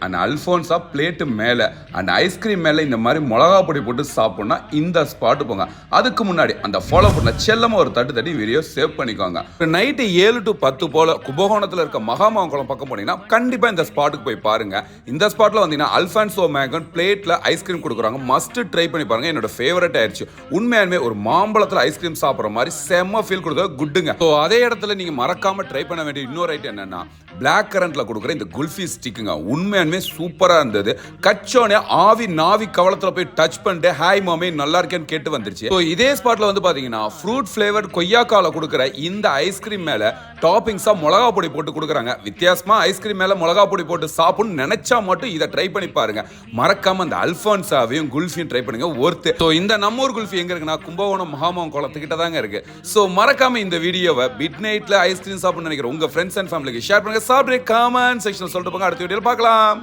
And Alphonsa plate மேலே and ice cream மேலே இந்த மாதிரி மிளகா பொடி போட்டு சாப்பிட்னா இந்த ஸ்பாட்டு போங்க. அதுக்கு முன்னாடி அந்த ஃபாலோ பண்ண செல்லமாக ஒரு தட்டி வீடியோ சேவ் பண்ணிக்கோங்க. நைட்டு 7 to 10 போல கும்பகோணத்தில் இருக்க மகாமங்கலம் பக்கம் போனீங்கன்னா கண்டிப்பாக இந்த ஸ்பாட்டுக்கு போய் பாருங்க. இந்த ஸ்பாட்டில் வந்தீங்கன்னா அல்ஃபான்சோ மேகன் பிளேட்டில் ஐஸ்கிரீம் கொடுக்குறாங்க. மஸ்ட் ட்ரை பண்ணி பாருங்க. என்னோட ஃபேவரட் ஆயிடுச்சு. உண்மையாலுமே ஒரு மாம்பழத்தில் ஐஸ்கிரீம் சாப்பிட்ற மாதிரி செம்ம ஃபீல் கொடுத்தா குட்டுங்க. ஸோ அதே இடத்துல நீங்கள் மறக்காம ட்ரை பண்ண வேண்டிய இன்னொரு ஐட்டம் என்னன்னா பிளாக் கரண்ட்ல கொடுக்குற இந்த குல்ஃபி ஸ்டிக்குங்க. உண்மையாலுமே சூப்பரா இருந்தது. கச்சோனே ஆவி நாவி கவலத்துல போய் டச் பண்ணிட்டு ஹாய் மாமே நல்லா இருக்கேன்னு கேட்டு வந்துருச்சு. ஸோ இதே ஸ்பாட்ல வந்து பாத்தீங்கன்னா ஃப்ரூட் ஃபிளேவர்ட் கொய்யாக்கால கொடுக்குற இந்த ஐஸ்கிரீம் மேல டாப்பிங்ஸா மிளகா பொடி போட்டு கொடுக்குறாங்க. வித்தியாசமா ஐஸ்கிரீம் மேல மிளகா பொடி போட்டு சாப்பிடணும்னு நினைச்சா மட்டும் இதை ட்ரை பண்ணி பாருங்க. மறக்காம அந்த அல்ஃபான்சாவையும் குல்ஃபியும் ட்ரை பண்ணுங்க. ஒர்த்து. ஸோ இந்த நம்மூர் குல்ஃபி எங்க இருக்குன்னா கும்பகோணம் மகாமகம் குளத்துக்கிட்ட தாங்க இருக்கு. ஸோ மறக்காம இந்த வீடியோவை மிட் நைட்ல ஐஸ்கிரீம் சாப்பிடணும்னு நினைக்கிற உங்க ஃப்ரெண்ட்ஸ் அண்ட் ஃபேமிலிக்கு ஷேர் பண்ணுங்க. சாப்பிட்டு கமெண்ட் செக்ஷன் சொல்லிட்டு போங்க. அடுத்த வீடியோல பார்க்கலாம்.